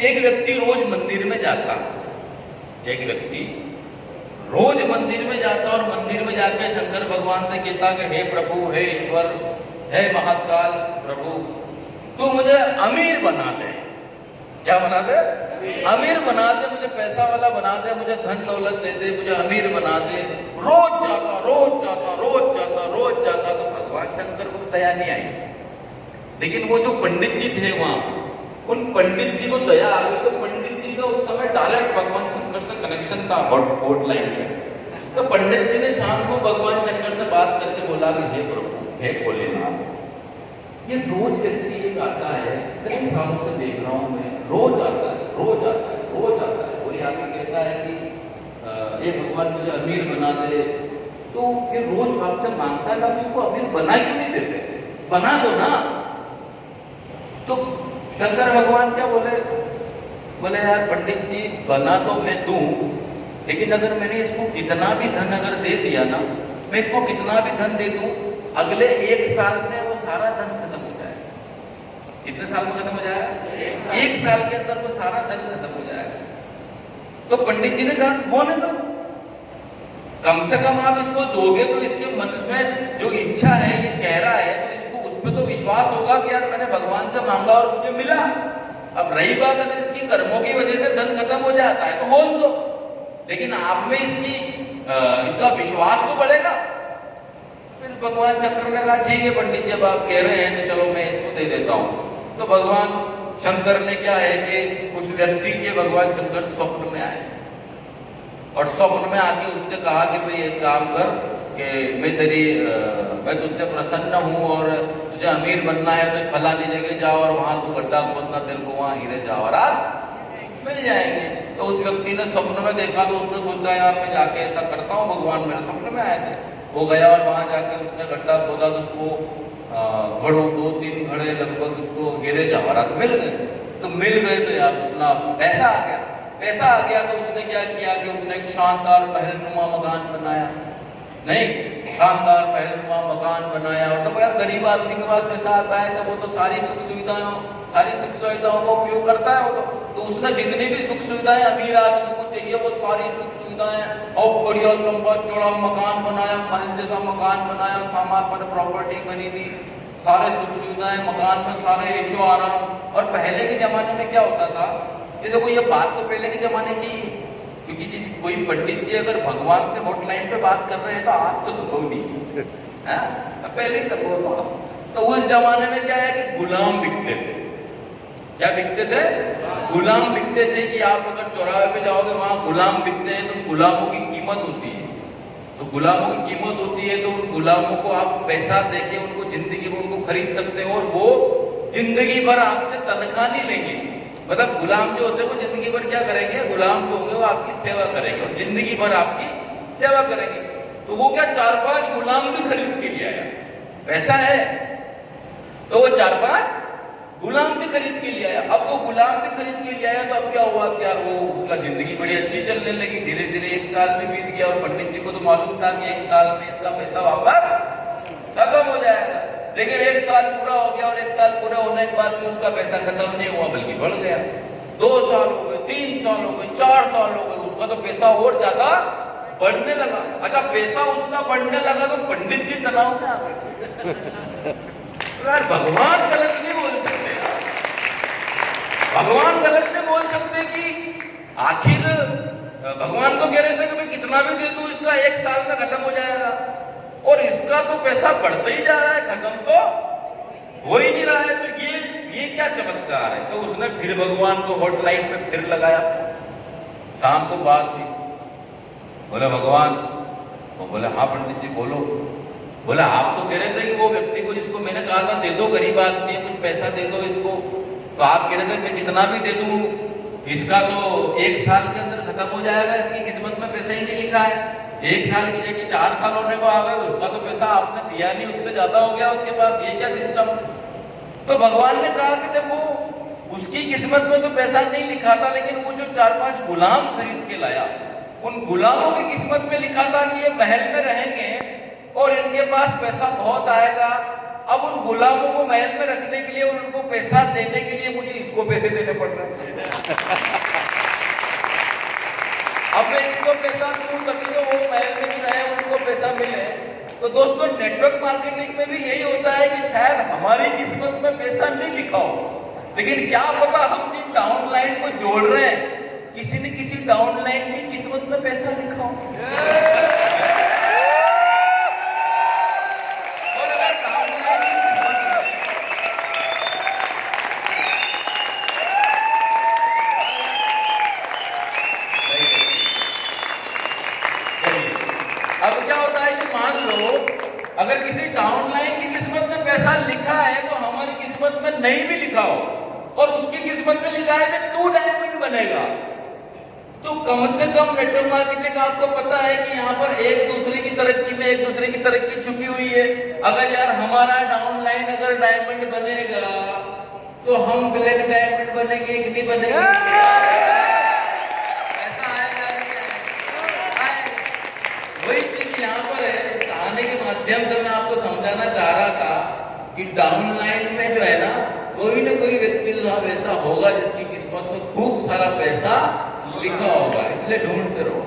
एक व्यक्ति रोज मंदिर में जाता, एक व्यक्ति रोज मंदिर में जाता और मंदिर में जाकर शंकर भगवान से कहता कि हे प्रभु, हे ईश्वर, हे महाकाल प्रभु, तू मुझे अमीर बना दे। क्या बना दे? अमीर बना दे, मुझे पैसा वाला बना दे, मुझे धन दौलत दे दे, मुझे अमीर बना दे। रोज जाता, रोज जाता, रोज जाता, रोज जाता, तो भगवान शंकर को दया नहीं आई। लेकिन वो जो पंडित जी थे वहां, उन पंडित जी को दया आ गई। तो पंडित जी का उस समय डायरेक्ट भगवान शंकर से कनेक्शन था हॉटलाइन में। तो पंडित जी ने शाम को भगवान शंकर से बात करके बोला कि हे प्रभु, हे भोलेनाथ, ये रोज व्यक्ति एक आता है, इतने सालों से देख रहा हूं मैं, रोज आता है, रोज आता है, रोज आता है, और ये आके कहता है कि ये भगवान मुझे अमीर बना दे। तो ये रोज आपसे मांगता है, आप इसको अमीर बना क्यों नहीं देते? बना दो ना। तो शंकर भगवान क्या बोले? बोले यार पंडित जी, बना तो मैं दूं, लेकिन अगर मैंने इसको कितना भी धन अगर दे दिया ना, मैं इसको कितना भी धन दे दूं, अगले 1 साल में वो सारा धन खत्म हो जाएगा। कितने साल में खत्म हो जाएगा? 1 साल के अंदर वो सारा धन खत्म हो जाएगा। तो पंडित जी ने कहा होने दो, कम से कम आप इसको दोगे तो इसके मन में जो इच्छा है, ये कह रहा है, तो इसको उस पर तो विश्वास होगा कि यार मैंने भगवान से मांगा और मुझे मिला। अब रही बात अगर इसकी कर्मों की वजह से धन खत्म हो जाता है तो बोल दो, लेकिन आप में इसका विश्वास तो बढ़ेगा। फिर भगवान शंकर ने कहा ठीक है पंडित जी, अब आप कह रहे हैं तो चलो मैं इसको दे देता हूं। तो भगवान शंकर ने क्या है कि उस व्यक्ति के भगवान शंकर स्वप्न में आए और स्वप्न में आके उससे कहा कि भाई एक काम कर कि मैं तुझसे प्रसन्न हूं और तुझे अमीर बनना है तो फलानी जगह जाओ और वहां तू गड्ढा खोदना, तेरे को वहां हीरे जवाहरात मिल जाएंगे। तो उस व्यक्ति ने स्वप्न में देखा तो उसने सोचा यार मैं जाके ऐसा करता हूँ, भगवान मेरे स्वप्न में आए थे। वो गया और वहां जाके उसने गड्ढा खोदा तो उसको घड़ों 2-3 घड़े लगभग उसको हीरे जवाहरात मिल गए। तो मिल गए तो यार उसना पैसा आ गया। पैसा आ गया तो उसने क्या किया कि उसने एक शानदार महलनुमा मकान बनाया। नहीं, शानदार महलनुमा मकान बनाया। और तो यार गरीब आदमी के पास पैसा आता है तो वो तो सारी सुख सुविधाओं का उपयोग करता है। वो तो उसने जितनी भी सुख सुविधाएं अमीर आदमी को चाहिए वो सारी सुख सुविधाएं और बढ़िया लंबा चौड़ा मकान बनाया, महल जैसा मकान बनाया, सामान पर प्रॉपर्टी खरीदी, सारे सुख सुविधाएं मकान में, सारे ऐशो आराम। और पहले के जमाने में क्या होता था, ये देखो ये बात तो पहले के जमाने की, क्योंकि जिस कोई पंडित जी अगर भगवान से हॉटलाइन पे बात कर रहे हैं तो आज तो संभव नहीं है, पहले ही संभव था। तो उस जमाने में क्या है कि गुलाम बिकते थे। क्या बिकते थे? गुलाम बिकते थे कि आप अगर चौराहे पे जाओगे वहां गुलाम बिकते हैं तो गुलामों की कीमत होती है। तो गुलामों की कीमत होती है तो उन गुलामों को आप पैसा देके उनको जिंदगी में उनको खरीद सकते हो और वो जिंदगी भर आपसे तनख्वाह नहीं लेंगे। मतलब गुलाम जो होते हैं वो जिंदगी भर क्या करेंगे, गुलाम जो होंगे वो आपकी सेवा करेंगे और जिंदगी भर आपकी सेवा करेंगे। तो वो क्या 4-5 गुलाम भी खरीद के लिए आया, पैसा है तो वो 4-5 गुलाम भी खरीद के लिए आया। अब वो गुलाम भी खरीद के लिए आया तो अब क्या हुआ कि यार वो उसका जिंदगी बड़ी अच्छी चलने लगी। धीरे धीरे 1 साल भी बीत गया और पंडित जी को तो मालूम था कि 1 साल में इसका पैसा वापस खत्म हो जाएगा। लेकिन 1 साल पूरा हो गया और 1 साल पूरा होने के बाद भी उसका पैसा खत्म नहीं हुआ बल्कि बढ़ गया। 2 साल हो गए, 3 साल हो गए, 4 साल हो गए, उसका तो पैसा और ज्यादा बढ़ने लगा। अच्छा, पैसा उसका बढ़ने लगा तो पंडित जी तनाव में आ गए। यार भगवान गलत नहीं बोल सकते, भगवान गलत नहीं बोल सकते कि आखिर भगवान तो कह रहे थे कि मैं कितना भी दे दूं इसका 1 साल में खत्म हो जाएगा और इसका तो पैसा बढ़ता ही जा रहा है, खत्म तो हो ही नहीं रहा है। तो ये क्या चमत्कार है। तो उसने फिर भगवान को हॉटलाइन पे फिर लगाया। शाम को बात हुई, बोले भगवान, वो बोले हाँ पंडित जी बोलो। बोला आप तो कह रहे थे कि वो व्यक्ति को जिसको मैंने कहा था दे दो, गरीब आदमी है, कुछ पैसा दे दो इसको, तो आप कह रहे थे मैं जितना भी दे दूं इसका तो 1 साल के अंदर खत्म हो जाएगा, इसकी किस्मत में पैसा ही नहीं लिखा है। 1 साल की जगह 4 साल होने को आ गए, उसका तो पैसा आपने दिया नहीं, उससे ज्यादा हो गया उसके पास, ये क्या सिस्टम। तो भगवान ने कहा कि देखो उसकी किस्मत में तो पैसा नहीं लिखा था, लेकिन वो जो 4-5 गुलाम खरीद के लाया, उन गुलामों की किस्मत में लिखा था कि ये महल में रहेंगे और इनके पास पैसा बहुत आएगा अब उन गुलामों को महल में रखने के लिए और उनको पैसा देने के लिए मुझे इसको पैसे देने पड़ रहे हैं। अब मैं इनको पैसा दूं तभी तो वो महल में भी रहे, उनको पैसा मिले। तो दोस्तों, नेटवर्क मार्केटिंग में भी यही होता है कि शायद हमारी किस्मत में पैसा नहीं लिखा हो, लेकिन क्या पता हम जिन डाउनलाइन को जोड़ रहे हैं, किसी न किसी डाउनलाइन की किस्मत में पैसा लिखा हो। और अगर डाउनलाइन की अब क्या होता है कि मान लो अगर किसी डाउनलाइन की किस्मत में पैसा लिखा है तो हमारी किस्मत में नहीं भी लिखा हो और उसकी किस्मत में लिखा है कि तू डायमंड बनेगा, तो कम से कम नेटवर्क मार्केटिंग आपको पता है कि यहाँ पर एक दूसरे की तरक्की में एक दूसरे की तरक्की छुपी हुई है। अगर यार हमारा डाउनलाइन अगर डायमंड बनेगा तो हम ब्लैक डायमंड बनेंगे कि नहीं बनेंगे? ऐसा आएगा नहीं? वही चीज यहाँ पर है। इस कहानी के माध्यम से मैं आपको समझाना चाह रहा था कि डाउनलाइन में जो है ना, कोई ना कोई व्यक्ति तो ऐसा होगा जिसकी किस्मत में खूब सारा पैसा लिखा होगा, इसलिए ढूंढते रहो।